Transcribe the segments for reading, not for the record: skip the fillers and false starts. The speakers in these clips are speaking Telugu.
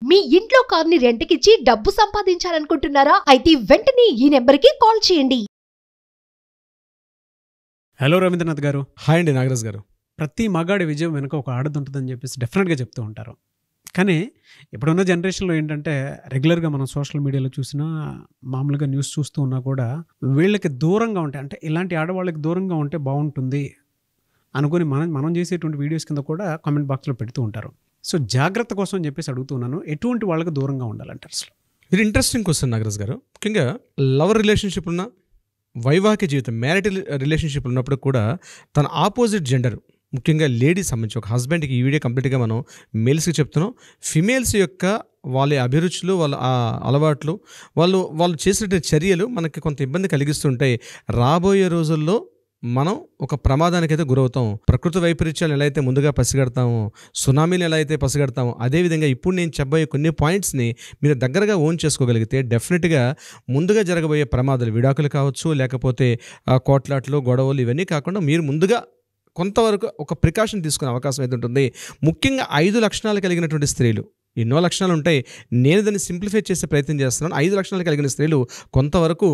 మీ ఇంట్లో కార్ని రెంట్కిచ్చి డబ్బు సంపాదించాలనుకుంటున్నారా? అయితే వెంటనే ఈ నెంబర్కి కాల్ చేయండి. హలో రవీంద్రనాథ్ గారు. హాయ్ అండి నాగరాజ్ గారు. ప్రతి మగాడి విజయం వెనుక ఒక ఆడది ఉంటుందని చెప్పేసి డెఫినెట్గా చెప్తూ ఉంటారు. కానీ ఇప్పుడున్న జనరేషన్లో ఏంటంటే రెగ్యులర్గా మనం సోషల్ మీడియాలో చూసినా మామూలుగా న్యూస్ చూస్తూ ఉన్నా కూడా వీళ్ళకి దూరంగా ఉంటే, అంటే ఇలాంటి ఆడవాళ్ళకి దూరంగా ఉంటే బాగుంటుంది అనుకుని మనం చేసేటువంటి వీడియోస్ కింద కూడా కామెంట్ బాక్స్లో పెడుతూ ఉంటారు. సో జాగ్రత్త కోసం అని చెప్పేసి అడుగుతున్నాను, ఎటువంటి వాళ్ళకి దూరంగా ఉండాలంటారు అసలు? ఇది ఇంట్రెస్టింగ్ క్వశ్చన్ నాగరాజ్ గారు. ముఖ్యంగా లవర్ రిలేషన్షిప్ ఉన్న, వైవాహిక జీవితం మ్యారిటల్ రిలేషన్షిప్ ఉన్నప్పుడు కూడా తన ఆపోజిట్ జెండర్, ముఖ్యంగా లేడీస్ సంబంధించి ఒక హస్బెండ్కి ఈ వీడియో కంప్లీట్గా మనం మేల్స్కి చెప్తున్నాం. ఫిమేల్స్ యొక్క వాళ్ళ అభిరుచులు, వాళ్ళ అలవాట్లు, వాళ్ళు చేసినటువంటి చర్యలు మనకి కొంత ఇబ్బంది కలిగిస్తుంటాయి. రాబోయే రోజుల్లో మనం ఒక ప్రమాదానికి అయితే గురవుతాం. ప్రకృతి వైపరీత్యాలు ఎలా అయితే ముందుగా పసిగడతామో, సునామీలు ఎలా అయితే పసిగడతామో, అదేవిధంగా ఇప్పుడు నేను చెప్పబోయే కొన్ని పాయింట్స్ని మీరు దగ్గరగా ఓన్ చేసుకోగలిగితే డెఫినెట్గా ముందుగా జరగబోయే ప్రమాదాలు, విడాకులు కావచ్చు, లేకపోతే కోట్లాట్లు, గొడవలు, ఇవన్నీ కాకుండా మీరు ముందుగా కొంతవరకు ఒక ప్రికాషన్ తీసుకునే అవకాశం అయితే ఉంటుంది. ముఖ్యంగా 5 లక్షణాలు కలిగినటువంటి స్త్రీలు, ఎన్నో లక్షణాలు ఉంటాయి, నేను దాన్ని సింప్లిఫై చేసే ప్రయత్నం చేస్తున్నాను. 5 లక్షణాలు కలిగిన స్త్రీలు కొంతవరకు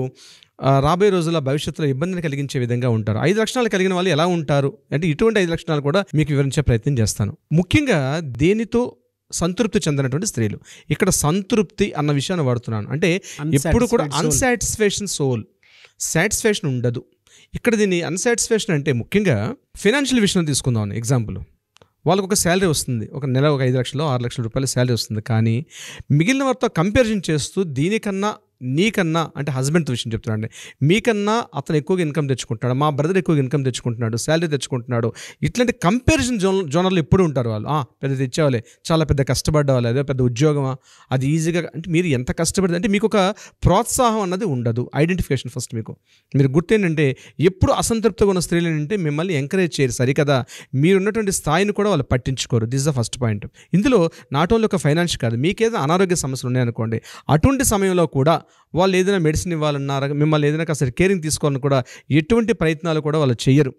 రాబోయే రోజుల్లో భవిష్యత్తులో ఇబ్బందిని కలిగించే విధంగా ఉంటారు. 5 లక్షణాలు కలిగిన వాళ్ళు ఎలా ఉంటారు అంటే ఇటువంటి 5 లక్షణాలు కూడా మీకు వివరించే ప్రయత్నం చేస్తాను. ముఖ్యంగా దేనితో సంతృప్తి చెందినటువంటి స్త్రీలు. ఇక్కడ సంతృప్తి అన్న విషయాన్ని వాడుతున్నాను. అంటే ఎప్పుడు కూడా అన్సాటిస్ఫాక్షన్ సోల్, సాటిస్ఫాక్షన్ ఉండదు. ఇక్కడ దీన్ని అన్సాటిస్ఫాక్షన్ అంటే ముఖ్యంగా ఫైనాన్షియల్ విషయంలో తీసుకుందాం. ఎగ్జాంపుల్, వాళ్ళకు ఒక శాలరీ వస్తుంది, ఒక నెల ఒక 5 లక్షలు 6 లక్షల రూపాయల శాలరీ వస్తుంది. కానీ మిగిలిన వారితో కంపారిజన్ చేస్తూ దీనికన్నా నీకన్నా, అంటే హస్బెండ్తో విషయం చెప్తున్నాడు, మీకన్నా అతను ఎక్కువగా ఇన్కమ్ తెచ్చుకుంటున్నాడు, మా బ్రదర్ ఎక్కువగా ఇన్కమ్ తెచ్చుకుంటున్నాడు, శాలరీ తెచ్చుకుంటున్నాడు, ఇట్లాంటి కంపారిజన్ జోనర్లు ఎప్పుడు ఉంటారు వాళ్ళు. పెద్ద తెచ్చేవాళ్ళే, చాలా పెద్ద కష్టపడ్డవాళ్ళు, అదే పెద్ద ఉద్యోగమా, అది ఈజీగా, అంటే మీరు ఎంత కష్టపడితే అంటే మీకు ఒక ప్రోత్సాహం అన్నది ఉండదు. ఐడెంటిఫికేషన్ ఫస్ట్ మీరు గుర్తేంటంటే ఎప్పుడు అసంతృప్తిగా ఉన్న స్త్రీలు ఏంటంటే మిమ్మల్ని ఎంకరేజ్ చేయరు, సరికదా మీరున్నటువంటి స్థాయిని కూడా వాళ్ళు పట్టించుకోరు. This the first point. ఇందులో నాట్ ఓన్లీ ఒక ఫైనాన్స్ కాదు, మీకేదో అనారోగ్య సమస్యలు ఉన్నాయనుకోండి, అటువంటి సమయంలో కూడా వాళ్ళు ఏదైనా మెడిసిన్ ఇవ్వాలన్నారా, మిమ్మల్ని ఏదైనా కాస్త కేరింగ్ తీసుకోవాలని కూడా ఎటువంటి ప్రయత్నాలు కూడా వాళ్ళు చెయ్యరు.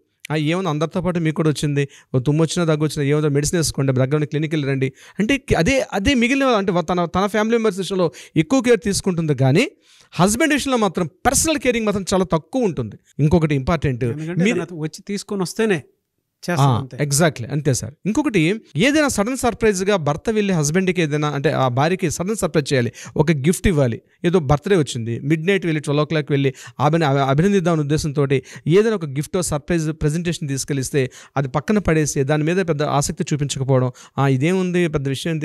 ఏమన్నా అందరితో పాటు మీకు కూడా వచ్చింది, తుమ్ము వచ్చినా దగ్గు వచ్చినా ఏమో మెడిసిన్ వేసుకోండి, దగ్గర క్లినిక్ వెళ్ళండి అంటే అదే మిగిలిన అంటే తన ఫ్యామిలీ మెంబర్స్ విషయంలో ఎక్కువ కేర్ తీసుకుంటుంది. కానీ హస్బెండ్ విషయంలో మాత్రం పర్సనల్ కేరింగ్ మాత్రం చాలా తక్కువ ఉంటుంది. ఇంకొకటి ఇంపార్టెంట్, మీరు వచ్చి తీసుకొని వస్తేనే ఎగ్జాక్ట్లీ అంతే సార్. ఇంకొకటి, ఏదైనా సడన్ సర్ప్రైజ్గా భర్త వెళ్ళి హస్బెండ్కి ఏదైనా అంటే ఆ భార్యకి సడన్ సర్ప్రైజ్ చేయాలి, ఒక గిఫ్ట్ ఇవ్వాలి. ఏదో బర్త్డే వచ్చింది, మిడ్ నైట్ వెళ్ళి 12 o'clock వెళ్ళి అభినందిద్దామనే ఉద్దేశంతో ఏదైనా ఒక గిఫ్ట్ సర్ప్రైజ్ ప్రెజెంటేషన్ తీసుకెళ్ళిస్తే అది పక్కన పడేసి దాని మీద పెద్ద ఆసక్తి చూపించకపోవడం, ఇదేముంది పెద్ద విషయం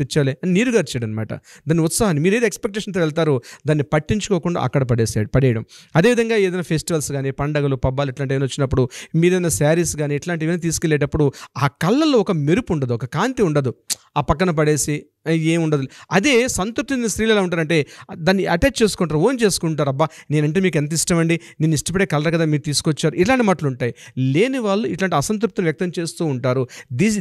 తెచ్చాలి అని నీరుగార్చాడు అనమాట. దాని ఉత్సాహాన్ని మీరు ఏదో ఎక్స్పెక్టేషన్తో వెళ్తారో దాన్ని పట్టించుకోకుండా అక్కడ పడేయడం. అదేవిధంగా ఏదైనా ఫెస్టివల్స్ కానీ, పండగలు, పబ్బాలు ఇట్లాంటి ఏమైనా వచ్చినప్పుడు మీరైనా శారీస్ కానీ ఇట్లాంటి ఇవన్నీ తీసుకెళ్లేటప్పుడు ఆ కళ్ళల్లో ఒక మెరుపు ఉండదు, ఒక కాంతి ఉండదు, ఆ పక్కన పడేసి ఏముండదు. అదే సంతృప్తి స్త్రీలు ఎలా ఉంటారంటే దాన్ని అటాచ్ చేసుకుంటారు, ఓన్ చేసుకుంటారు. అబ్బా నేనంటే మీకు ఎంత ఇష్టం అండి, నేను ఇష్టపడే కలర్ కదా మీరు తీసుకొచ్చారు, ఇలాంటి మాటలు ఉంటాయి. లేని వాళ్ళు ఇట్లాంటి అసంతృప్తిని వ్యక్తం చేస్తూ ఉంటారు.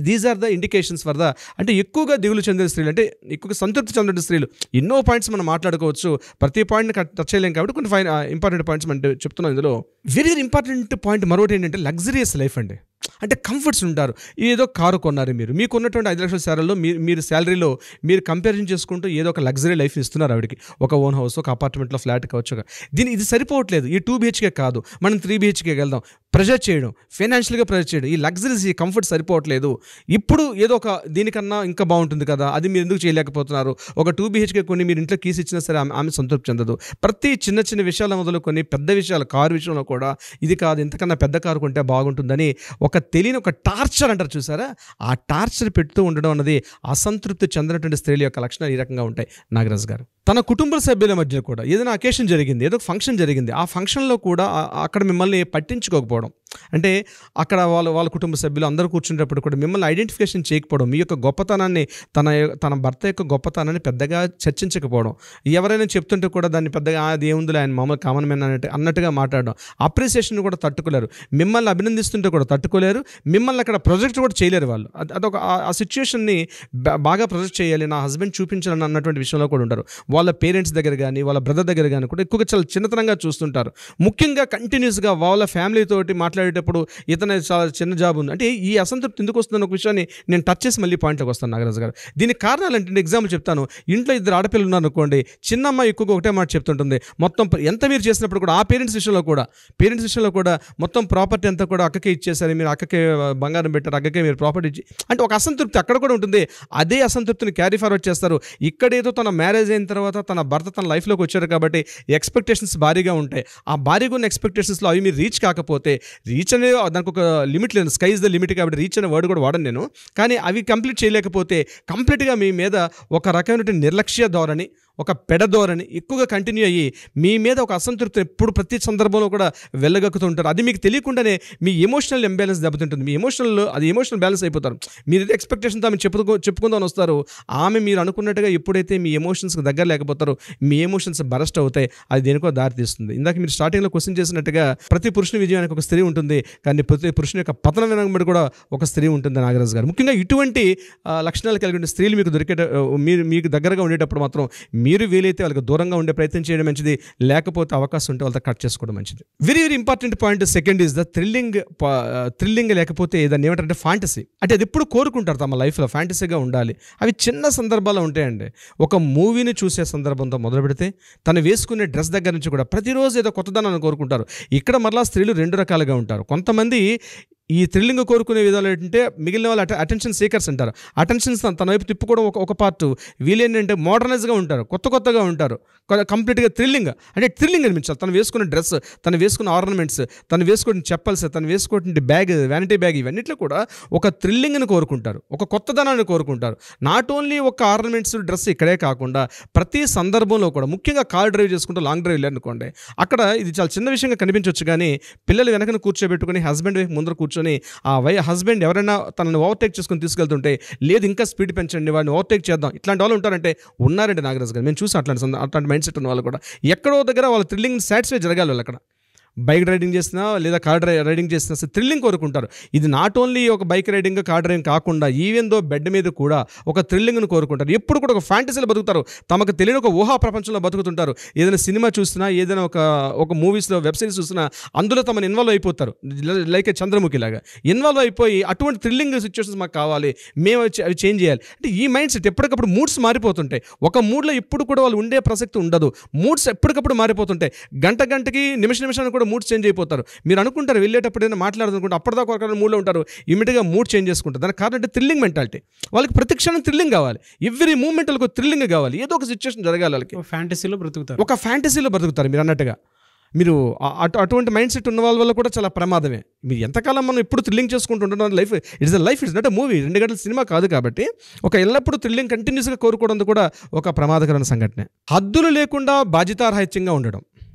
These are the indications for the, అంటే ఎక్కువగా దిగులు చెందిన స్త్రీలు, అంటే ఎక్కువగా సంతృప్తి చెందిన స్త్రీలు. ఎన్నో పాయింట్స్ మనం మాట్లాడుకోవచ్చు, ప్రతి పాయింట్ని టచ్ చేయలేం కాబట్టి కొన్ని ఇంపార్టెంట్ పాయింట్స్ మనం చెప్తున్నాం. ఇందులో వెరీ ఇంపార్టెంట్ పాయింట్ మరొకటి ఏంటంటే లగ్జరియస్ లైఫ్ అండి. అంటే కంఫర్ట్స్ ఉంటారు. ఏదో కారు కొన్నారు, మీకు ఉన్నటువంటి 5 లక్షల శాలరీలో మీరు శాలరీలో మీరు కంపారిజన్ చేసుకుంటూ ఏదో ఒక లగ్జరీ లైఫ్ ఇస్తున్నారు ఆవిడకి. ఒక ఓన్ హౌస్, ఒక అపార్ట్మెంట్లో ఫ్లాట్ కావచ్చు. ఇది సరిపోవట్లేదు. ఈ 2 BHK కాదు, మనం 3 BHK వెళ్దాం. ప్రెజర్ చేయడం, ఫైనాన్షియల్గా ప్రెజర్ చేయడం, ఈ లగ్జరీస్, ఈ కంఫర్ట్ సరిపోవట్లేదు. ఇప్పుడు ఏదో ఒక దీనికన్నా ఇంకా బాగుంటుంది కదా, అది మీరు ఎందుకు చేయలేకపోతున్నారు. ఒక 2 BHK కొన్ని మీరు ఇంట్లో కీస్ ఇచ్చినా సరే ఆమె సంతృప్తి చెందదు. ప్రతి చిన్న విషయాల మొదలుకొని పెద్ద విషయాలు, కారు విషయంలో కూడా ఇది కాదు, ఇంతకన్నా పెద్ద కారు కొంటే బాగుంటుందని ఒక తెలియని ఒక టార్చర్ అంటారు చూసారా, ఆ టార్చర్ పెడుతూ ఉండడం అన్నది అసంతృప్తి చెందినటువంటి స్త్రీల యొక్క లక్షణాలు ఈ రకంగా ఉంటాయి. నాగరాజ్ గారు, తన కుటుంబ సభ్యుల మధ్య కూడా ఏదైనా అకేషన్ జరిగింది, ఏదో ఫంక్షన్ జరిగింది, ఆ ఫంక్షన్లో కూడా అక్కడ మిమ్మల్ని పట్టించుకోకపోవడం, అంటే అక్కడ వాళ్ళ కుటుంబ సభ్యులు అందరూ కూర్చునేటప్పుడు కూడా మిమ్మల్ని ఐడెంటిఫికేషన్ చేయకపోవడం, మీ యొక్క గొప్పతనాన్ని, తన భర్త యొక్క గొప్పతనాన్ని పెద్దగా చర్చించకపోవడం, ఎవరైనా చెప్తుంటే కూడా దాన్ని పెద్దగా అది ఏముందిలే ఆయన మామూలు కామన్ మ్యాన్ అన్నట్టుగా మాట్లాడడం, అప్రిసియేషన్ కూడా తట్టుకోలేరు, మిమ్మల్ని అభినందిస్తుంటే కూడా తట్టుకోలేరు, మిమ్మల్ని అక్కడ ప్రొజెక్ట్ కూడా చేయలేరు వాళ్ళు. అదొక ఆ సిచ్యువేషన్ని బాగా ప్రొజెక్ట్ చేయాలి, నా హస్బెండ్ చూపించాలని అన్నటువంటి విషయంలో కూడా ఉంటారు. వాళ్ళ పేరెంట్స్ దగ్గర కానీ, వాళ్ళ బ్రదర్ దగ్గర కానీ కూడా ఎక్కువగా చాలా చిన్నతనంగా చూస్తుంటారు. ముఖ్యంగా కంటిన్యూస్గా వాళ్ళ ఫ్యామిలీ తోటి మాట్లాడే మాట్లాడేటప్పుడు ఇతను చాలా చిన్న జాబ్ ఉంది అంటే ఈ అసంతృప్తి ఎందుకు వస్తుందని ఒక విషయాన్ని నేను టచ్ చేసి మళ్ళీ పాయింట్లోకి వస్తాను నాగరాజు గారు. దీనికి కారణాలు అంటే ఎగ్జాంపుల్ చెప్తాను. ఇంట్లో 2 ఆడపిల్లలు ఉన్నారు అనుకోండి, చిన్న అమ్మాయి ఎక్కువగా ఒకటే మాట చెప్తుంటుంది, మొత్తం ఎంత మీరు చేసినప్పుడు కూడా ఆ పేరెంట్స్ విషయంలో కూడా మొత్తం ప్రాపర్టీ అంతా కూడా అక్కకే ఇచ్చేసారు, మీరు అక్కకే బంగారం పెట్టారు, అక్కకే మీరు ప్రాపర్టీ ఇచ్చి అంటే ఒక అసంతృప్తి అక్కడ కూడా ఉంటుంది. అదే అసంతృప్తిని క్యారీ ఫార్వర్డ్ చేస్తారు. ఇక్కడేదో తన మ్యారేజ్ అయిన తర్వాత తన భర్త తన లైఫ్లోకి వచ్చారు కాబట్టి ఎక్స్పెక్టేషన్స్ భారీగా ఉంటాయి. ఆ భారీగా ఉన్న ఎక్స్పెక్టేషన్స్లో అవి మీరు రీచ్ కాకపోతే, రీచ్ అనేది దానికి ఒక లిమిట్ లేదు, స్కై ఇస్ ద లిమిట్ కాబట్టి రీచ్ అనే వర్డ్ కూడా వాడను నేను. కానీ అవి కంప్లీట్ చేయలేకపోతే కంప్లీట్గా మీ మీద ఒక రకమైన నిర్లక్ష్య ధోరణి, ఒక పెడధోరణి ఎక్కువగా కంటిన్యూ అయ్యి మీ మీద ఒక అసంతృప్తి ఎప్పుడు ప్రతి సందర్భంలో కూడా వెళ్ళగక్కుతూ ఉంటారు. అది మీకు తెలియకుండానే మీ ఎమోషనల్ ఇంబ్యాలెన్స్ దెబ్బతింటుంది. మీ ఎమోషనల్ బ్యాలెన్స్ అయిపోతారు. మీరు ఎక్స్పెక్టేషన్తో ఆమె చెప్పుకుందామని వస్తారు, ఆమె మీరు అనుకున్నట్టుగా ఎప్పుడైతే మీ ఎమోషన్స్కి దగ్గర లేకపోతారో మీ ఎమోషన్స్ బరస్ట్ అవుతాయి. అది దేనికో దారి తీస్తుంది. ఇందాక మీరు స్టార్టింగ్లో క్వశ్చన్ చేసినట్టుగా ప్రతి పురుషుని విజయానికి ఒక స్త్రీ ఉంటుంది, కానీ ప్రతి పురుషుని యొక్క పతనం వెనకబడి కూడా ఒక స్త్రీ ఉంటుంది నాగరాజు గారు. ముఖ్యంగా ఇటువంటి లక్షణాలు కలిగిన స్త్రీలు మీకు మీకు దగ్గరగా ఉండేటప్పుడు మాత్రం మీరు వీలైతే వాళ్ళకి దూరంగా ఉండే ప్రయత్నం చేయడం మంచిది, లేకపోతే అవకాశం ఉంటే వాళ్ళతో కట్ చేసుకోవడం మంచిది. Very very important point second is the thrilling లేకపోతే దాన్ని ఏమంటారంటే ఫ్యాంటసీ. అంటే అది ఎప్పుడు కోరుకుంటారు తమ లైఫ్లో ఫ్యాంటసీగా ఉండాలి. అవి చిన్న సందర్భాలు ఉంటాయండి. ఒక మూవీని చూసే సందర్భంతో మొదలు పెడితే తను వేసుకునే డ్రెస్ దగ్గర నుంచి కూడా ప్రతిరోజు ఏదో కొత్తదనాన్ని కోరుకుంటారు. ఇక్కడ మరలా స్త్రీలు 2 రకాలుగా ఉంటారు. కొంతమంది ఈ థ్రిల్లింగ్ కోరుకునే విధాలు ఏంటంటే మిగిలిన వాళ్ళు అటెన్షన్ సీకర్స్ అంటారు. అటెన్షన్స్ తన వైపు తిప్పుకోవడం ఒక పార్ట్. వీళ్ళేంటంటే మోడర్నైజ్గా ఉంటారు, కొత్తగా ఉంటారు, కంప్లీట్గా థ్రిల్లింగ్ అంటే థ్రిల్లింగ్ అనిపించాలి. తను వేసుకున్న డ్రెస్, తను వేసుకున్న ఆర్నమెంట్స్, తను వేసుకున్న చెప్పల్స్, తను వేసుకున్న బ్యాగ్, వ్యానిటీ బ్యాగ్, ఇవన్నిట్లో కూడా ఒక థ్రిల్లింగ్ని కోరుకుంటారు, ఒక కొత్తదనాన్ని కోరుకుంటారు. నాట్ ఓన్లీ ఒక ఆర్నమెంట్స్ డ్రెస్ ఇక్కడే కాకుండా ప్రతి సందర్భంలో కూడా, ముఖ్యంగా కార్ డ్రైవ్ చేసుకుంటూ లాంగ్ డ్రైవ్ వెళ్ళారనుకోండి, అక్కడ ఇది చాలా చిన్న విషయంగా కనిపించవచ్చు, కానీ పిల్లలు వెనకన కూర్చోబెట్టుకుని హస్బెండ్ వైపు ముందర కూర్చొని ఆ హస్బెండ్ ఎవరైనా తనని ఓవర్టేక్ చేసుకుని తీసుకెళ్తుంటే, లేదు ఇంకా స్పీడ్ పెంచండి, వాడిని ఓవర్టేక్ చేద్దాం, ఇట్లాంటి వాళ్ళు ఉన్నారంటే నాగరాజు గారు మేము చూసాం అట్లాంటి మైండ్ సెట్ ఉన్న వాళ్ళు కూడా. ఎక్కడో దగ్గర వాళ్ళ థ్రిల్లింగ్ సాటిస్ఫై జరగాలి. వాళ్ళు అక్కడ బైక్ రైడింగ్ చేసినా లేదా కార్ రైడింగ్ చేసినా థ్రిల్లింగ్ కోరుకుంటారు. ఇది నాట్ ఓన్లీ ఒక బైక్ రైడింగ్, కార్ డ్రైవింగ్ కాకుండా ఈవెన్ దో బెడ్ మీద కూడా ఒక థ్రిల్లింగ్ను కోరుకుంటారు. ఎప్పుడు కూడా ఒక ఫ్యాంటసీలో బతుకుతారు, తమకు తెలియని ఒక ఊహా ప్రపంచంలో బతుకుతుంటారు. ఏదైనా సినిమా చూసినా, ఏదైనా ఒక మూవీస్లో, వెబ్ సిరీస్ చూసినా అందులో తమను ఇన్వాల్వ్ అయిపోతారు. లైక్ చంద్రముఖి లాగా ఇన్వాల్వ్ అయిపోయి అటువంటి థ్రిల్లింగ్ సిచ్యువేషన్స్ మాకు కావాలి, మేము అవి చేంజ్ చేయాలి అంటే ఈ మైండ్ సెట్ ఎప్పటికప్పుడు మూడ్స్ మారిపోతుంటాయి. ఒక మూడ్లో ఎప్పుడు కూడా వాళ్ళు ఉండే ప్రసక్తి ఉండదు. మూడ్స్ ఎప్పటికప్పుడు మారిపోతుంటాయి. గంటకి నిమిషానికి మూడ్ చేంజ్ అయిపోతారు. మీరు అనుకుంటారు వెళ్ళేటప్పుడు ఏదైనా మాట్లాడుతుంటే అప్పటిదాకా ఒక మూడ్లో ఉంటారు, ఇమీడియట్గా మూడ్ చేంజ్ చేసుకుంటారు. దానికి కారణం అంటే థ్రిల్లింగ్ మెంటాలిటీ. వాళ్ళకి ప్రతి క్షణం థ్రిల్లింగ్ కావాలి, ఎవ్రీ మూమెంట్ వాళ్ళకి థ్రిల్లింగ్ కావాలి, ఏదో ఒక సిచ్యువేషన్ జరగాలి. వాళ్ళకి ఒక ఫ్యాంటసీలో బ్రతుకుతారు. మీరు అన్నట్టుగా మీరు అటువంటి మైండ్ సెట్ ఉన్న వాళ్ళ వల్ల కూడా చాలా ప్రమాదమే. మీరు ఎంతకాలం మనం ఎప్పుడు థ్రిల్లింగ్ చేసుకుంటూ ఉండడం life it's not a movie, 2 గంటల సినిమా కాదు. కాబట్టి ఒక ఎల్లప్పుడూ థ్రిల్లింగ్ కంటిన్యూస్గా కోరుకోవడం కూడా ఒక ప్రమాదకరమైన సంఘటనే. హద్దులు లేకుండా బాధ్యతారాహిత్యంగా ఉండడం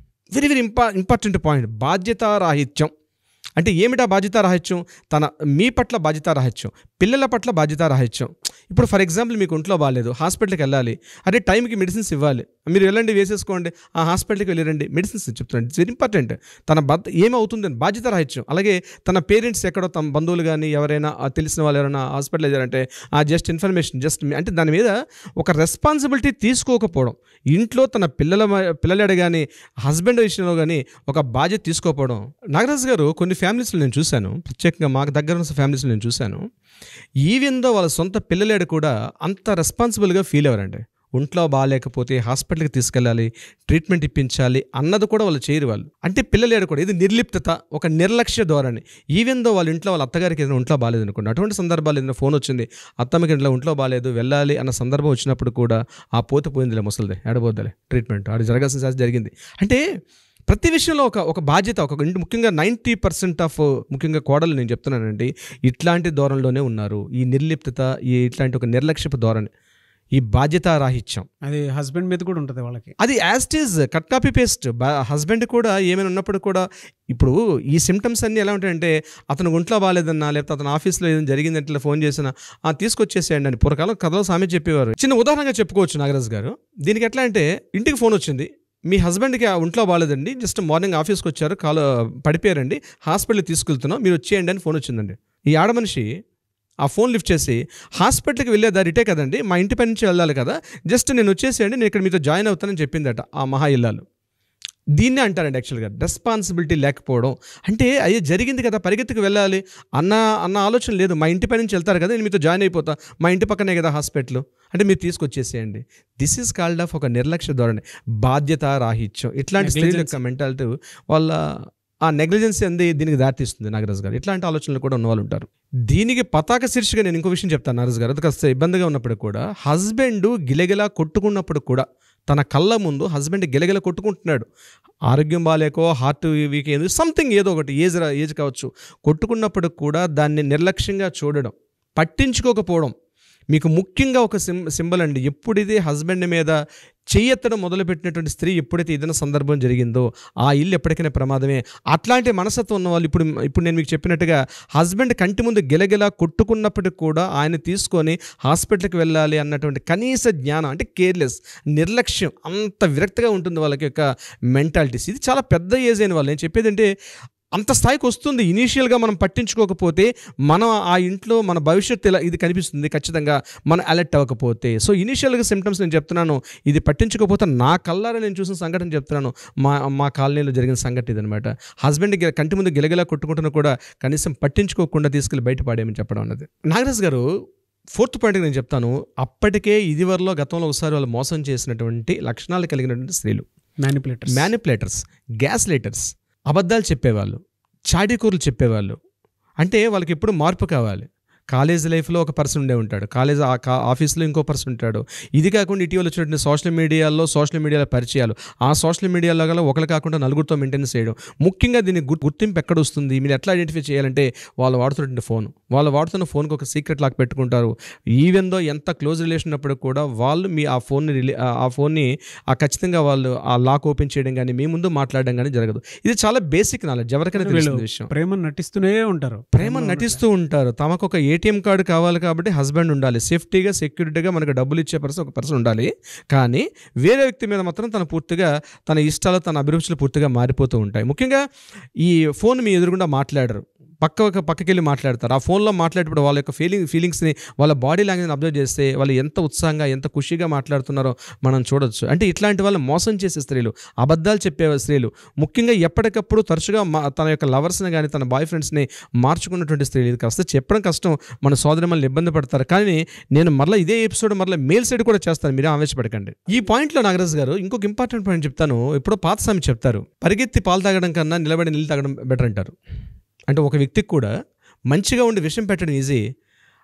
వెరీ వెరీ ఇంపార్టెంట్ పాయింట్. బాధ్యతారాహిత్యం అంటే ఏమిటా బాధ్యతారాహిత్యం? మీ పట్ల బాధ్యతారాహిత్యం, పిల్లల పట్ల బాధ్యతారాహిత్యం. ఇప్పుడు ఫర్ ఎగ్జాంపుల్ మీకు ఒంట్లో బాగాలేదు, హాస్పిటల్కి వెళ్ళాలి, అదే టైంకి మెడిసిన్స్ ఇవ్వాలి, మీరు వెళ్ళండి వేసేసుకోండి, ఆ హాస్పిటల్కి వెళ్ళిరండి, మెడిసిన్స్ చెప్తున్నాను. It's very important. తన ఏమవుతుందని బాధ్యతారాహిత్యం. అలాగే తన పేరెంట్స్ ఎక్కడో తమ బంధువులు కానీ ఎవరైనా తెలిసిన వాళ్ళు ఎవరైనా హాస్పిటల్ వెళ్ళారంటే జస్ట్ ఇన్ఫర్మేషన్ అంటే దాని మీద ఒక రెస్పాన్సిబిలిటీ తీసుకోకపోవడం. ఇంట్లో తన పిల్లలు కానీ హస్బెండ్ విషయంలో కానీ ఒక బాధ్యత తీసుకోకపోవడం. నాగరాజు గారు కొన్ని ఫ్యామిలీస్లో నేను చూశాను, ప్రత్యేకంగా మాకు దగ్గర ఉన్న ఫ్యామిలీస్లో నేను చూశాను, ఈవెన్ దో వాళ్ళ సొంత పిల్లలేడు కూడా అంత రెస్పాన్సిబుల్గా ఫీల్ అవ్వరండి. ఒంట్లో బాగాలేకపోతే హాస్పిటల్కి తీసుకెళ్ళాలి, ట్రీట్మెంట్ ఇప్పించాలి అన్నది కూడా వాళ్ళు చేయరు. వాళ్ళు అంటే పిల్లలేడు కూడా ఇది నిర్లిప్తత, ఒక నిర్లక్ష్య ధోరణి. ఈవెన్ దో వాళ్ళ ఇంట్లో వాళ్ళ అత్తగారికి ఏదైనా ఒంట్లో బాగాలేదు అనుకోండి, అటువంటి సందర్భాలు ఏదైనా ఫోన్ వచ్చింది, అత్తమ్మకి ఇంట్లో ఒంట్లో బాగాలేదు వెళ్ళాలి అన్న సందర్భం వచ్చినప్పుడు కూడా ఆ పోయిందిలే ముసలిదే ఏడబోద్దులే ట్రీట్మెంట్ అది జరగాల్సిన సార్ జరిగింది. అంటే ప్రతి విషయంలో ఒక బాధ్యత, ముఖ్యంగా 90% ఆఫ్ ముఖ్యంగా కోడలు నేను చెప్తున్నానండి ఇట్లాంటి ధోరణిలోనే ఉన్నారు. ఈ నిర్లిప్తత, ఇట్లాంటి ఒక నిర్లక్ష్యపు ధోరణి, ఈ బాధ్యతారాహిత్యం అది హస్బెండ్ మీద కూడా ఉంటుంది వాళ్ళకి. అది as it is cut copy paste. Husband కూడా ఏమైనా ఉన్నప్పుడు కూడా ఇప్పుడు ఈ సిమ్టమ్స్ అన్నీ ఎలా ఉంటాయంటే అతను ఒంట్లో బాగాలేదన్నా లేకపోతే అతను ఆఫీస్లో ఏదైనా జరిగిందంటే ఫోన్ చేసినా తీసుకొచ్చేసేయండి అని పూర్వకాలం కథలో సామెత చెప్పేవారు. చిన్న ఉదాహరణగా చెప్పుకోవచ్చు నాగరాజు గారు. దీనికి ఎట్లా అంటే ఇంటికి ఫోన్ వచ్చింది, మీ హస్బెండ్కి ఒంట్లో బాగాలేదండి, జస్ట్ మార్నింగ్ ఆఫీస్కి వచ్చారు, పడిపోయారండి, హాస్పిటల్కి తీసుకెళ్తున్నాం, మీరు వచ్చేయండి అని ఫోన్ వచ్చిందండి. ఈ ఆడమనిషి ఆ ఫోన్ లిఫ్ట్ చేసి హాస్పిటల్కి వెళ్ళే దారి ఇటే కదండి, మా ఇంటి పై నుంచి వెళ్ళాలి కదా, జస్ట్ నేను వచ్చేసేయండి, నేను ఇక్కడ మీతో జాయిన్ అవుతానని చెప్పిందట ఆ మహా ఇల్లాలు. దీన్నే అంటారండి యాక్చువల్గా రెస్పాన్సిబిలిటీ లేకపోవడం. అంటే అయ్యో జరిగింది కదా, పరిగెత్తుకు వెళ్ళాలి అన్న ఆలోచన లేదు. మా ఇంటి పై నుంచి వెళ్తారు కదా, నేను మీతో జాయిన్ అయిపోతా, మా ఇంటి పక్కనే కదా హాస్పిటల్, అంటే మీరు తీసుకొచ్చేసేయండి. దిస్ ఈజ్ కాల్డ్ ఆఫ్ ఒక నిర్లక్ష్య ధోరణి, బాధ్యత రాహిత్యం. ఇట్లాంటి స్త్రీల యొక్క మెంటాలిటీ వాళ్ళ ఆ నెగ్లిజెన్సీ అంది దీనికి దారితీస్తుంది నాగరాజు గారు. ఇట్లాంటి ఆలోచనలు కూడా ఉన్నవాళ్ళు ఉంటారు. దీనికి పతాక శీర్షిగా నేను ఇంకో విషయం చెప్తాను నాగరాజు గారు. అది కాస్త ఇబ్బందిగా ఉన్నప్పుడు కూడా, హస్బెండ్ గిలగిలా కొట్టుకున్నప్పుడు కూడా, తన కళ్ళ ముందు హస్బెండ్ గిలగిల కొట్టుకుంటున్నాడు, ఆరోగ్యం బాగాలేకో, హార్ట్ వీక్ ఏదో సంథింగ్ ఏదో ఒకటి, ఏజ్ కావచ్చు, కొట్టుకున్నప్పుడు కూడా దాన్ని నిర్లక్ష్యంగా చూడడం, పట్టించుకోకపోవడం మీకు ముఖ్యంగా ఒక సింబల్ అండి. ఎప్పుడైతే హస్బెండ్ మీద చెయ్యెత్తడం మొదలుపెట్టినటువంటి స్త్రీ, ఎప్పుడైతే ఏదైనా సందర్భం జరిగిందో ఆ ఇల్లు ఎప్పటికైనా ప్రమాదమే. అట్లాంటి మనస్తత్వం ఉన్న వాళ్ళు ఇప్పుడు నేను మీకు చెప్పినట్టుగా హస్బెండ్ కంటి ముందు గిలగిలా కొట్టుకున్నప్పటికి కూడా ఆయన తీసుకొని హాస్పిటల్కి వెళ్ళాలి అన్నటువంటి కనీస జ్ఞానం, అంటే కేర్లెస్, నిర్లక్ష్యం, అంత విరక్తిగా ఉంటుంది వాళ్ళకి యొక్క మెంటాలిటీస్. ఇది చాలా పెద్ద ఏజ్ అయిన వాళ్ళు. నేను చెప్పేది అంటే అంత స్థాయికి వస్తుంది. ఇనీషియల్గా మనం పట్టించుకోకపోతే మనం ఆ ఇంట్లో మన భవిష్యత్తు ఇలా ఇది కనిపిస్తుంది ఖచ్చితంగా, మనం అలర్ట్ అవ్వకపోతే. సో ఇనీషియల్గా సిమ్టమ్స్ నేను చెప్తున్నాను, ఇది పట్టించుకోకపోతే నా కళ్ళారా నేను చూసిన సంఘటన చెప్తున్నాను. మా కాలనీలో జరిగిన సంఘటన ఇదనమాట. హస్బెండ్ కంటి ముందు గిలగిలా కొట్టుకుంటున్నా కూడా కనీసం పట్టించుకోకుండా తీసుకెళ్ళి బయటపడేయమని చెప్పడం అన్నది. నాగరాజు గారు, 4th పాయింట్కి నేను చెప్తాను, అప్పటికే ఇదివరలో గతంలో ఒకసారి వాళ్ళు మోసం చేసినటువంటి లక్షణాలు కలిగినటువంటి స్త్రీలు, మ్యానిపులేటర్స్, గ్యాస్ లైటర్స్, అబద్ధాలు చెప్పేవాళ్ళు, చాడీకూరలు చెప్పేవాళ్ళు. అంటే వాళ్ళకి ఎప్పుడు మార్పు కావాలి. కాలేజ్ లైఫ్లో ఒక పర్సన్ ఉండే ఉంటాడు, ఆఫీస్లో ఇంకో పర్సన్ ఉంటాడు. ఇది కాకుండా ఇటీవల వచ్చినటువంటి సోషల్ మీడియాలో పరిచయాలు, ఆ సోషల్ మీడియాలో గల ఒకరు కాకుండా నలుగురితో మెయింటెనెన్స్ చేయడం. ముఖ్యంగా దీనికి గుర్తింపు ఎక్కడ వస్తుంది, మీరు ఎట్లా ఐడెంటిఫై చేయాలంటే వాళ్ళు వాడుతున్నటువంటి వాడుతున్న ఫోన్కి ఒక సీక్రెట్ లాక్ పెట్టుకుంటారు. ఈవెన్ దో ఎంత క్లోజ్ రిలేషన్ ఉన్నప్పుడు కూడా వాళ్ళు మీ ఆ ఫోన్ని ఖచ్చితంగా వాళ్ళు ఆ లాక్ ఓపెన్ చేయడం కానీ, మీ ముందు మాట్లాడడం కానీ జరగదు. ఇది చాలా బేసిక్ నాలెడ్జ్, ఎవరికైనా తెలిసిన విషయం. ప్రేమ నటిస్తూ ఉంటారు. తమకు ఒక ఏటీఎం కార్డు కావాలి కాబట్టి హస్బెండ్ ఉండాలి, సేఫ్టీగా సెక్యూరిటీగా మనకు డబ్బులు ఇచ్చే ఒక పర్సన్ ఉండాలి. కానీ వేరే వ్యక్తి మీద మాత్రం తన ఇష్టాలు, తన అభిరుచులు పూర్తిగా మారిపోతూ ఉంటాయి. ముఖ్యంగా ఈ ఫోన్ మీ ఎదురుగుండా మాట్లాడరు, పక్కకి వెళ్ళి మాట్లాడతారు. ఆ ఫోన్లో మాట్లాడేటప్పుడు వాళ్ళ యొక్క ఫీలింగ్స్ని, వాళ్ళ బాడీ లాంగ్వేజ్ని అబ్జర్వ్ చేస్తే వాళ్ళు ఎంత ఉత్సాహంగా, ఎంత ఖుషిగా మాట్లాడుతున్నారో మనం చూడొచ్చు. అంటే ఇట్లాంటి వాళ్ళు మోసం చేసే స్త్రీలు, అబద్ధాలు చెప్పే స్త్రీలు, ముఖ్యంగా ఎప్పటికప్పుడు తరచుగా తన యొక్క లవర్స్ని కానీ, తన బాయ్ ఫ్రెండ్స్ని మార్చుకున్నటువంటి స్త్రీలు. ఇది కాస్త చెప్పడం కష్టం, మన సోదరిమల్ని ఇబ్బంది పడతారు. కానీ నేను మరలా ఇదే ఎపిసోడ్ మరలా మేల్ సైడ్ కూడా చేస్తాను, మీరే ఆవేశపడకండి. ఈ పాయింట్లో నాగరాజు గారు ఇంకొక ఇంపార్టెంట్ పాయింట్ చెప్తాను. ఎప్పుడో పాత సామెత చెప్తారు, పరిగెత్తి పాలు తాగడం కన్నా నిలబడి నీళ్ళు తాగడం బెటర్ అంటారు. అంటే ఒక వ్యక్తికి కూడా మంచిగా ఉండి విషం పెట్టడం ఈజీ,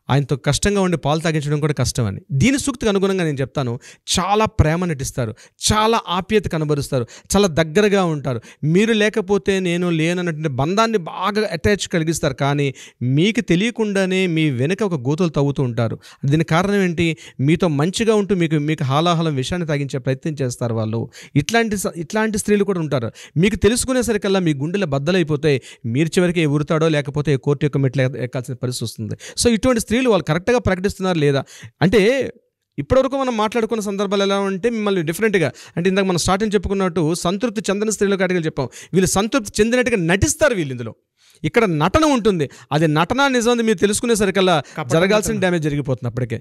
ఆయనతో కష్టంగా ఉండి పాలు తాగించడం కూడా కష్టం అని. దీని సూక్తికి అనుగుణంగా నేను చెప్తాను, చాలా ప్రేమ నటిస్తారు, చాలా ఆప్యాయత కనబరుస్తారు, చాలా దగ్గరగా ఉంటారు. మీరు లేకపోతే నేను లేనన్నటువంటి బంధాన్ని బాగా అటాచ్ కలిగిస్తారు. కానీ మీకు తెలియకుండానే మీ వెనుక ఒక గోతులు తవ్వుతూ ఉంటారు. దీనికి కారణం ఏంటి? మీతో మంచిగా ఉంటూ మీకు హాలాహలం విషయాన్ని తాగించే ప్రయత్నం చేస్తారు వాళ్ళు. ఇట్లాంటి స్త్రీలు కూడా ఉంటారు. మీకు తెలుసుకునేసరికల్లా మీ గుండెలు బద్దలైపోతే మీరు చివరికి ఉరుతాడో లేకపోతే కోర్టు యొక్క మెట్లు ఎక్కాల్సిన పరిస్థితి వస్తుంది. సో ఇటువంటి స్త్రీలు వాళ్ళు కరెక్ట్గా ప్రకటిస్తున్నారు లేదా అంటే, ఇప్పటివరకు మనం మాట్లాడుకున్న సందర్భాలు ఎలా ఉంటే మిమ్మల్ని డిఫరెంట్గా, అంటే ఇందాక మనం స్టార్టింగ్ చెప్పుకున్నట్టు సంతృప్తి చెందిన స్త్రీలు కేటగిరీ చెప్పాం. వీళ్ళు సంతృప్తి చెందినట్టుగా నటిస్తారు. వీళ్ళు ఇందులో ఇక్కడ నటన ఉంటుంది. అది నటన నిజం మీరు తెలుసుకునేసరికల్లా జరగాల్సిన డ్యామేజ్ జరిగిపోతుంది. అప్పటికే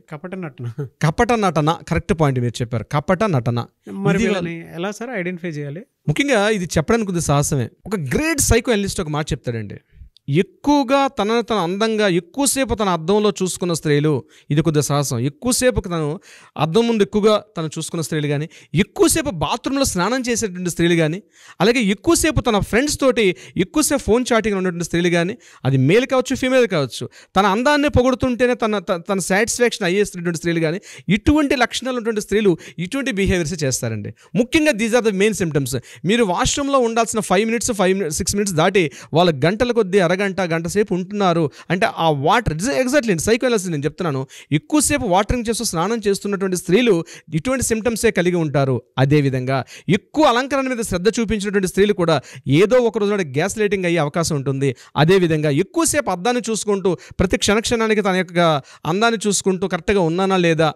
కపట నటన కరెక్ట్ పాయింట్ మీరు చెప్పారు. కపట నటన ఎలా సార్ ఐడెంటిఫై చేయాలి? ముఖ్యంగా ఇది చెప్పడానికి కొద్దిగా సాహసమే. ఒక గ్రేట్ సైకో అనలిస్ట్ ఒక మాట చెప్తాడండి, ఎక్కువగా తన అందంగా ఎక్కువసేపు తన అద్దంలో చూసుకున్న స్త్రీలు, ఇది కొద్దిగా సాహసం, ఎక్కువసేపు తను అద్దం ముందు ఎక్కువగా తను చూసుకున్న స్త్రీలు కానీ, ఎక్కువసేపు బాత్రూంలో స్నానం చేసేటువంటి స్త్రీలు కానీ, అలాగే ఎక్కువసేపు తన ఫ్రెండ్స్ తోటి ఎక్కువసేపు ఫోన్ చాటింగ్ ఉన్నటువంటి స్త్రీలు కానీ, అది మేల్ కావచ్చు ఫీమేల్ కావచ్చు, తన అందాన్ని పొగుడుతుంటేనే తన సాటిస్ఫాక్షన్ అయ్యేస్తున్నటువంటి స్త్రీలు కానీ, ఇటువంటి లక్షణాలు ఉన్నటువంటి స్త్రీలు ఇటువంటి బిహేవియర్స్ చేస్తారండి. ముఖ్యంగా these are the main symptoms. మీరు వాష్రూమ్లో ఉండాల్సిన 6 minutes దాటి వాళ్ళ గంటల కొద్దీ గంట సేపు ఉంటున్నారు అంటే ఆ వాటర్ ఎగ్జాక్ట్లీ సైకో అనాలిసిస్ నేను చెప్తున్నాను. ఎక్కువసేపు వాటరింగ్ చేస్తూ స్నానం చేస్తున్నటువంటి స్త్రీలు ఇటువంటి సిమ్టమ్సే కలిగి ఉంటారు. అదేవిధంగా ఎక్కువ అలంకరణ మీద శ్రద్ధ చూపించినటువంటి స్త్రీలు కూడా ఏదో ఒక రోజు గ్యాస్ లైటింగ్ అయ్యే అవకాశం ఉంటుంది. అదేవిధంగా ఎక్కువసేపు అద్దాన్ని చూసుకుంటూ ప్రతి క్షణానికి తన యొక్క అందాన్ని చూసుకుంటూ కరెక్ట్గా ఉన్నానా లేదా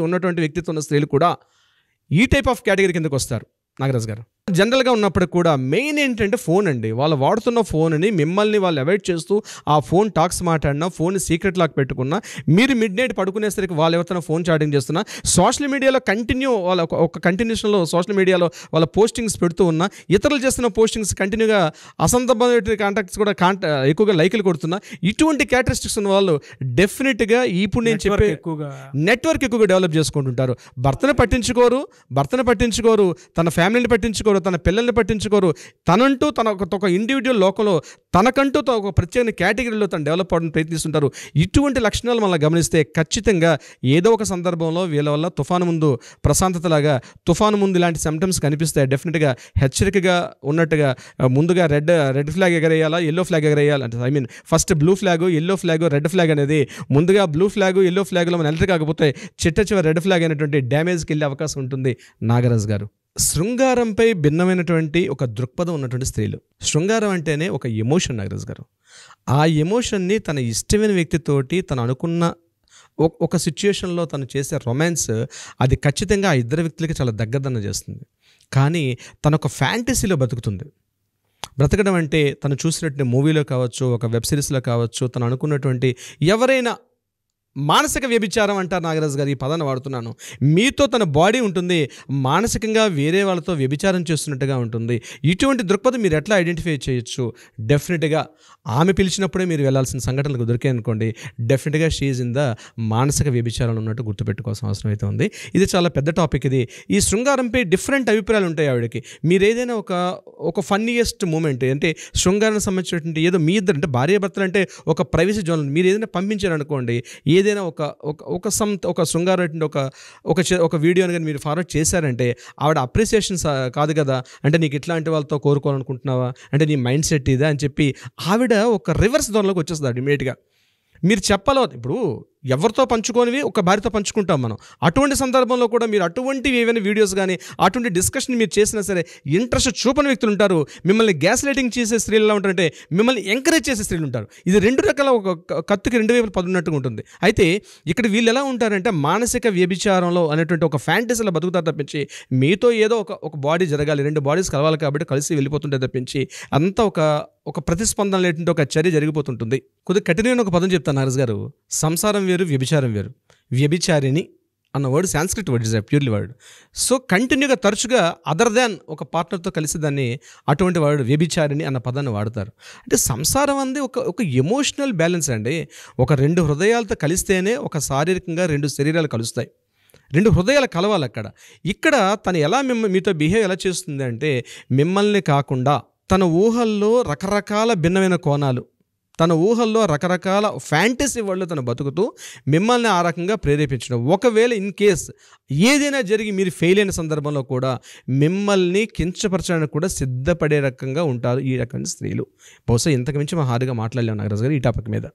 ఉన్నటువంటి వ్యక్తిత్వం ఉన్న స్త్రీలు కూడా ఈ టైప్ ఆఫ్ కేటగిరీ కిందకు వస్తారు. నాగరాజు గారు. జనరల్గా ఉన్నప్పుడు కూడా మెయిన్ ఏంటంటే ఫోన్ అండి. వాళ్ళు వాడుతున్న ఫోన్ని మిమ్మల్ని వాళ్ళు అవాయిడ్ చేస్తూ ఆ ఫోన్ టాక్స్ మాట్లాడినా, ఫోన్ సీక్రెట్ లాక్ పెట్టుకున్నా, మీరు మిడ్ నైట్ పడుకునేసరికి వాళ్ళు ఎవరితో ఫోన్ చాటింగ్ చేస్తున్నా, సోషల్ మీడియాలో కంటిన్యూ వాళ్ళ ఒక కంటిన్యూషన్లో సోషల్ మీడియాలో వాళ్ళ పోస్టింగ్స్ పెడుతూ ఉన్నా, ఇతరులు చేస్తున్న పోస్టింగ్స్ కంటిన్యూగా అసందర్భమైన కాంటాక్ట్స్ కూడా ఎక్కువగా లైకులు కొడుతున్నా, ఇటువంటి క్యారెక్టరిస్టిక్స్ ఉన్న వాళ్ళు డెఫినెట్గా ఇప్పుడు నేను చెప్పే నెట్వర్క్ ఎక్కువగా డెవలప్ చేసుకుంటుంటారు. భర్తను పట్టించుకోరు, తన ఫ్యామిలీని పట్టించుకోరు, తన పిల్లల్ని పట్టించుకోరు. తనంటూ తన ఒక ఇండివిజువల్ లోకంలో తనకంటూ ఒక ప్రత్యేక కేటగిరీలో తను డెవలప్ అవ్వడానికి ప్రయత్నిస్తుంటారు. ఇటువంటి లక్షణాలు మనం గమనిస్తే ఖచ్చితంగా ఏదో ఒక సందర్భంలో వీళ్ళ వల్ల తుఫాను ముందు ప్రశాంతతలాగా, తుఫాను ముందు ఇలాంటి సిమ్టమ్స్ కనిపిస్తాయి. డెఫినెట్గా హెచ్చరికగా ఉన్నట్టుగా ముందుగా రెడ్ ఫ్లాగ్ ఎగరేయాలా, ఎల్లో ఫ్లాగ్ ఎగరేయాలి అంటే first blue flag, yellow flag, red flag అనేది ముందుగా బ్లూ ఫ్లాగ్, ఎల్లో ఫ్లాగ్లో మనం ఎంటర్ కాకపోతే చిట్ట రెడ్ ఫ్లాగ్ అయినటువంటి డ్యామేజ్కి వెళ్ళే అవకాశం ఉంటుంది. నాగరాజు గారు, శృంగారంపై భిన్నమైనటువంటి ఒక దృక్పథం ఉన్నటువంటి స్త్రీలు. శృంగారం అంటేనే ఒక ఎమోషన్ నాగరాజు గారు. ఆ ఎమోషన్ని తన ఇష్టమైన వ్యక్తితోటి తను అనుకున్న ఒక సిచ్యుయేషన్లో తను చేసే రొమాన్స్ అది ఖచ్చితంగా ఆ ఇద్దరు వ్యక్తులకి చాలా దగ్గరదన్న చేస్తుంది. కానీ తను ఒక ఫ్యాంటసీలో బతుకుతుంది. బ్రతకడం అంటే తను చూసినటువంటి మూవీలో కావచ్చు, ఒక వెబ్ సిరీస్లో కావచ్చు, తను అనుకున్నటువంటి ఎవరైనా మానసిక వ్యభిచారం అంటారు నాగరాజు గారు. ఈ పదాన్ని వాడుతున్నాను. మీతో తన బాడీ ఉంటుంది, మానసికంగా వేరే వాళ్ళతో వ్యభిచారం చేస్తున్నట్టుగా ఉంటుంది. ఇటువంటి దృక్పథం మీరు ఎట్లా ఐడెంటిఫై చేయొచ్చు? డెఫినెట్గా ఆమె పిలిచినప్పుడే మీరు వెళ్ళాల్సిన సంఘటనలకు దొరికాయి అనుకోండి, డెఫినెట్గా షీఈ్ ఇన్ ద మానసిక వ్యభిచారంలో ఉన్నట్టు గుర్తుపెట్టుకోవాల్సిన అవసరం అయితే ఉంది. ఇది చాలా పెద్ద టాపిక్. ఇది ఈ శృంగారంపై డిఫరెంట్ అభిప్రాయాలు ఉంటాయి ఆవిడకి. మీరు ఏదైనా ఒక ఫన్నీయెస్ట్ మూమెంట్ అంటే శృంగారానికి సంబంధించినటువంటి ఏదో మీ ఇద్దరు అంటే భార్యాభర్తలు అంటే ఒక ప్రైవసీ జోన్ మీరు ఏదైనా పంపించారనుకోండి, ఏదైనా ఒక శృంగారం ఒక వీడియోని కానీ మీరు ఫార్వర్డ్ చేశారంటే ఆవిడ అప్రిసియేషన్స్ కాదు కదా, అంటే నీకు ఇట్లాంటి వాళ్ళతో కోరుకోవాలనుకుంటున్నావా, అంటే నీ మైండ్ సెట్ ఇదా అని చెప్పి ఆవిడ ఒక రివర్స్ దోన్లోకి వచ్చేస్తుంది ఇమీడియట్గా. మీరు చెప్పాలో ఇప్పుడు ఎవరితో పంచుకోనివి ఒక భార్యతో పంచుకుంటాం మనం. అటువంటి సందర్భంలో కూడా మీరు అటువంటివి ఏవైనా వీడియోస్ కానీ అటువంటి డిస్కషన్ మీరు చేసినా సరే ఇంట్రెస్ట్ చూపని వ్యక్తులు ఉంటారు. మిమ్మల్ని గ్యాస్ లైటింగ్ చేసే స్త్రీలు ఎలా ఉంటారంటే మిమ్మల్ని ఎంకరేజ్ చేసే స్త్రీలు ఉంటారు. ఇది రెండు రకాల ఒక కత్తికి 2 వైపులు పదున్నట్టుగా ఉంటుంది. అయితే ఇక్కడ వీళ్ళు ఎలా ఉంటారంటే మానసిక వ్యభిచారంలో అనేటువంటి ఒక ఫ్యాంటసీలో బతుకుతారు తప్పించి మీతో ఏదో ఒక బాడీ జరగాలి, 2 బాడీస్ కలవాలి కాబట్టి కలిసి వెళ్ళిపోతుంటే తప్పించి అంతా ఒక ప్రతిస్పందన లేటువంటి ఒక చర్య జరిగిపోతుంటుంది. కొద్దిగా కఠినమైన ఒక పదం చెప్తాను నాగరాజు గారు. సంసారం వేరు, వ్యభిచారం వేరు. వ్యభిచారిణి అన్న word Sanskrit word, is purely word. So కంటిన్యూగా తరచుగా అదర్ దాన్ ఒక పార్ట్నర్తో కలిసి దాన్ని అటువంటి వర్డ్ వ్యభిచారిణి అన్న పదాన్ని వాడతారు. అంటే సంసారం అంది ఒక ఎమోషనల్ బ్యాలెన్స్ అండి. ఒక 2 హృదయాలతో కలిస్తేనే ఒక శారీరకంగా 2 శరీరాలు కలుస్తాయి. 2 హృదయాలు కలవాలి అక్కడ. ఇక్కడ తను ఎలా మీతో బిహేవ్ ఎలా చేస్తుంది అంటే మిమ్మల్ని కాకుండా తన ఊహల్లో రకరకాల భిన్నమైన కోణాలు, తన ఊహల్లో రకరకాల ఫ్యాంటసీ వరల్డ్లో తను బతుకుతూ మిమ్మల్ని ఆ రకంగా ప్రేరేపించడం. ఒకవేళ ఇన్ కేస్ ఏదైనా జరిగి మీరు ఫెయిల్ అయిన సందర్భంలో కూడా మిమ్మల్ని కించపరచడానికి కూడా సిద్ధపడే రకంగా ఉంటారు ఈ రకమైన స్త్రీలు. బహుశా ఇంతకు మించి మా హారుగా మాట్లాడలేము నాగరాజు గారు ఈ టాపిక్ మీద.